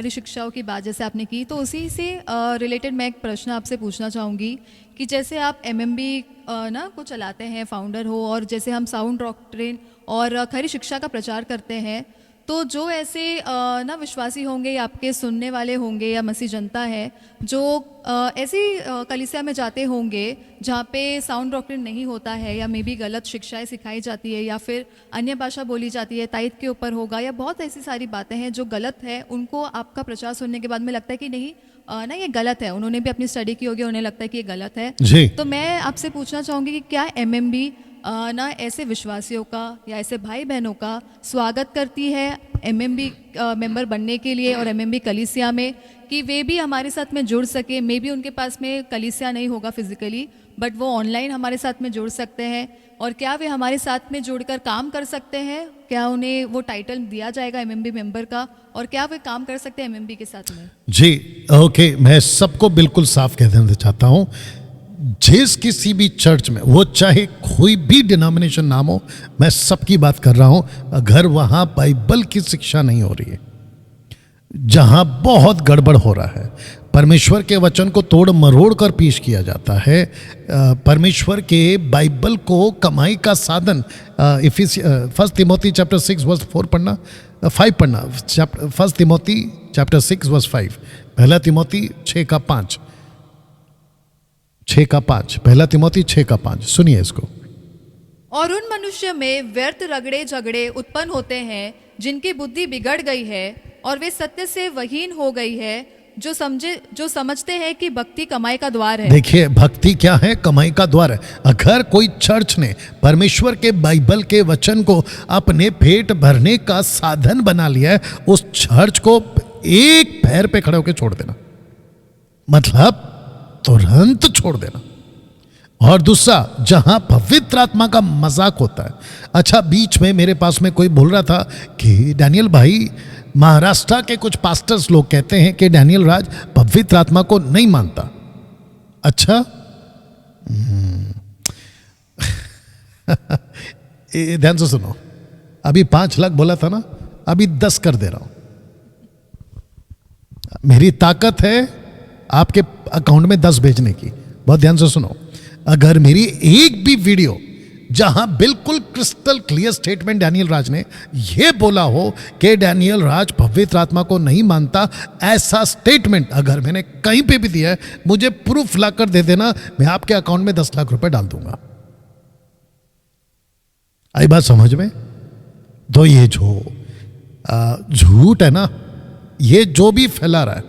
खरी शिक्षाओं की बात जैसे आपने की, तो उसी से रिलेटेड मैं एक प्रश्न आपसे पूछना चाहूँगी कि जैसे आप एमएमबी ना को चलाते हैं, फाउंडर हो, और जैसे हम साउंड डॉक्ट्रिन और खरी शिक्षा का प्रचार करते हैं, तो जो ऐसे ना विश्वासी होंगे या आपके सुनने वाले होंगे या मसीह जनता है जो ऐसी कलीसिया में जाते होंगे जहाँ पे साउंड डॉक्ट्रिन नहीं होता है या मे बी गलत शिक्षाएं सिखाई जाती है या फिर अन्य भाषा बोली जाती है, ताइद के ऊपर होगा या बहुत ऐसी सारी बातें हैं जो गलत है, उनको आपका प्रचार सुनने के बाद में लगता है कि नहीं ना ये गलत है, उन्होंने भी अपनी स्टडी की होगी, उन्हें लगता है कि ये गलत है जी। तो मैं आपसे पूछना चाहूँगी कि क्या एमएमबी ना ऐसे विश्वासियों का या ऐसे भाई बहनों का स्वागत करती है एमएमबी मेंबर बनने के लिए और एमएमबी कलीसिया में, कि वे भी हमारे साथ में जुड़ सके। मे बी उनके पास में कलीसिया नहीं होगा फिजिकली, बट वो ऑनलाइन हमारे साथ में जुड़ सकते हैं, और क्या वे हमारे साथ में जुड़कर काम कर सकते हैं? क्या उन्हें वो टाइटल दिया जाएगा एमएमबी मेंबर का, और क्या वे काम कर सकते हैं एमएमबी के साथ में? जी ओके, मैं सबको बिल्कुल साफ कह देना चाहता हूँ, जिस किसी भी चर्च में, वो चाहे कोई भी डिनोमिनेशन नाम हो, मैं सबकी बात कर रहा हूं, अगर वहां बाइबल की शिक्षा नहीं हो रही है, जहां बहुत गड़बड़ हो रहा है, परमेश्वर के वचन को तोड़ मरोड़ कर पेश किया जाता है, परमेश्वर के बाइबल को कमाई का साधन, फर्स्ट तिमोथी चैप्टर 6 वर्स 4 पढ़ना, 5 पढ़ना, फर्स्ट तिमोथी चैप्टर 6 वर्स 5, पहला तिमोथी 6 का 5, पहला तिमोथी 6 का 5, सुनिए इसको। और उन मनुष्य में व्यर्थ रगड़े झगड़े उत्पन्न होते हैं जिनकी बुद्धि बिगड़ गई है और वे सत्य से वहीन हो गई है, जो समझते हैं कि भक्ति कमाई का द्वार है। देखिए, भक्ति क्या है? कमाई का द्वार है। अगर कोई चर्च ने परमेश्वर के बाइबल के वचन को अपने पेट भरने का साधन बना लिया है, उस चर्च को एक पैर पे खड़े होकर छोड़ देना, मतलब तुरंत छोड़ देना। और दूसरा, जहां पवित्र आत्मा का मजाक होता है। अच्छा, बीच में मेरे पास में कोई बोल रहा था कि डैनियल भाई, महाराष्ट्र के कुछ पास्टर्स लोग कहते हैं कि डैनियल राज पवित्र आत्मा को नहीं मानता। अच्छा ध्यान से सुनो, अभी 5 लाख बोला था ना, अभी 10 कर दे रहा हूं। मेरी ताकत है आपके अकाउंट में 10 भेजने की। बहुत ध्यान से सुनो, अगर मेरी एक भी वीडियो जहां बिल्कुल क्रिस्टल क्लियर स्टेटमेंट डैनियल राज ने यह बोला हो कि डैनियल राज पवित्र आत्मा को नहीं मानता, ऐसा स्टेटमेंट अगर मैंने कहीं पे भी दिया है, मुझे प्रूफ लाकर दे देना, मैं आपके अकाउंट में 10 लाख रुपए डाल दूंगा। आई बात समझ में? तो ये जो झूठ है ना, ये जो भी फैला रहा है,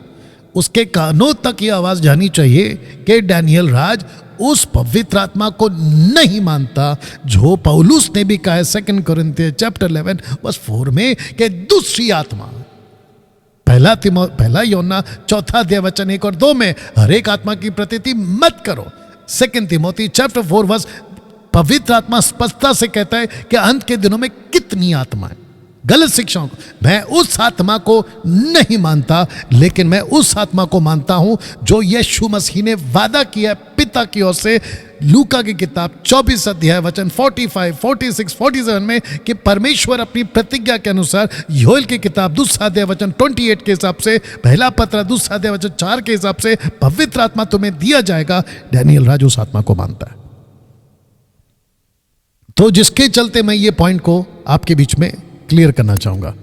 उसके कानों तक ये आवाज जानी चाहिए कि डैनियल राज उस पवित्र आत्मा को नहीं मानता जो पौलुस ने भी कहा है 2 कोरिन्थियंस चैप्टर 11 वर्स 4 में कि दूसरी आत्मा, पहला यूहन्ना 4 अध्याय वचन 1 और 2 में हर एक आत्मा की प्रतीति मत करो। 2 तिमोथी चैप्टर 4 वर्स, पवित्र आत्मा स्पष्टता से कहता है कि अंत के दिनों में कितनी आत्माएं, गलत शिक्षाओं को, मैं उस आत्मा को नहीं मानता, लेकिन मैं उस आत्मा को मानता हूं जो यीशु मसीह ने वादा किया पिता की ओर से, लूका की किताब 24 अध्याय वचन 45, 46, 47 में, कि परमेश्वर अपनी प्रतिज्ञा के अनुसार योएल की किताब 2 अध्याय वचन 28 के हिसाब से, पहला पत्र 2 अध्याय वचन 4 के हिसाब से पवित्र आत्मा तुम्हें दिया जाएगा। डैनियल राज उस आत्मा को मानता है। तो जिसके चलते मैं ये पॉइंट को आपके बीच में क्लियर करना चाहूंगा,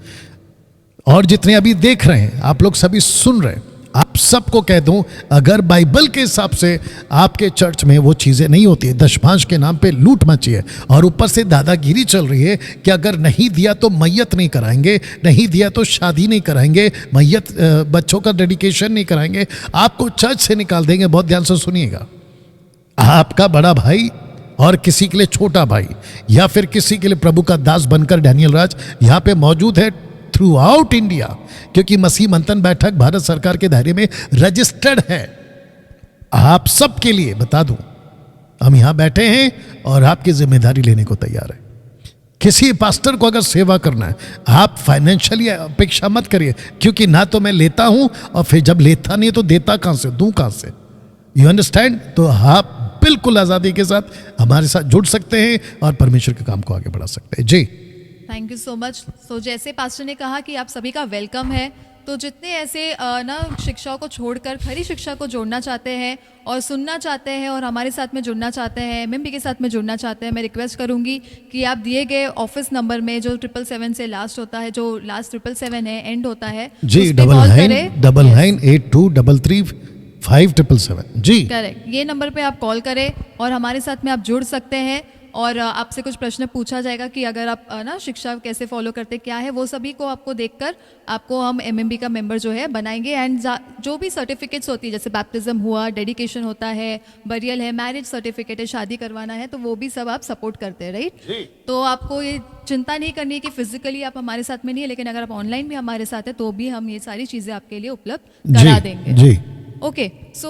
और जितने अभी देख रहे हैं, आप लोग सभी सुन रहे हैं, आप सबको कह दूं, अगर बाइबल के हिसाब से आपके चर्च में वो चीजें नहीं होती है, दशमांश के नाम पे लूट मची है और ऊपर से दादागिरी चल रही है कि अगर नहीं दिया तो मैयत नहीं कराएंगे, नहीं दिया तो शादी नहीं कराएंगे, मैयत बच्चों का डेडिकेशन नहीं कराएंगे, आपको चर्च से निकाल देंगे। बहुत ध्यान से सुनिएगा, आपका बड़ा भाई और किसी के लिए छोटा भाई या फिर किसी के लिए प्रभु का दास बनकर डैनियल राज यहाँ पे मौजूद है थ्रू आउट इंडिया, क्योंकि मसीह मंथन बैठक भारत सरकार के दायरे में रजिस्टर्ड है। आप सबके लिए बता दूं, हम यहां बैठे हैं और आपकी जिम्मेदारी लेने को तैयार है। किसी पास्टर को अगर सेवा करना है, आप फाइनेंशियली अपेक्षा मत करिए, क्योंकि ना तो मैं लेता हूं और फिर जब लेता नहीं तो देता कहां से, दूं कहां से? You understand? तो आप बिल्कुल आज़ादी के साथ हमारे साथ जुड़ सकते हैं और परमेश्वर के काम को आगे बढ़ा सकते हैं। जी थैंक यू सो मच। सो जैसे पास्टर ने कहा कि आप सभी का वेलकम है, तो जितने ऐसे ना शिक्षाओं को छोड़कर खरी शिक्षा को जोड़ना चाहते हैं और सुनना चाहते हैं और हमारे साथ में जुड़ना चाहते हैं, एमएमबी के साथ में जुड़ना चाहते हैं, मैं रिक्वेस्ट करूंगी कि आप दिए गए ऑफिस नंबर में जो 777 से लास्ट होता है, जो लास्ट 777 है, एंड होता है, जी, उस पे कॉल करें। 9982335777 जी, करेक्ट, ये नंबर पे आप कॉल करें और हमारे साथ में आप जुड़ सकते हैं और आपसे कुछ प्रश्न पूछा जाएगा कि अगर आप ना शिक्षा कैसे फॉलो करते क्या है, वो सभी को आपको देखकर आपको हम एमएमबी का मेंबर जो है बनाएंगे। एंड जो भी सर्टिफिकेट्स होती है, जैसे बैप्टिज्म हुआ, डेडिकेशन होता है, बरियल है, मैरिज सर्टिफिकेट है, शादी करवाना है, तो वो भी सब आप सपोर्ट करते हैं, राइट? तो आपको ये चिंता नहीं करनी है कि फिजिकली आप हमारे साथ में नहीं है, लेकिन अगर आप ऑनलाइन भी हमारे साथ है तो भी हम ये सारी चीज़ें आपके लिए उपलब्ध करा देंगे। जी। ओके, सो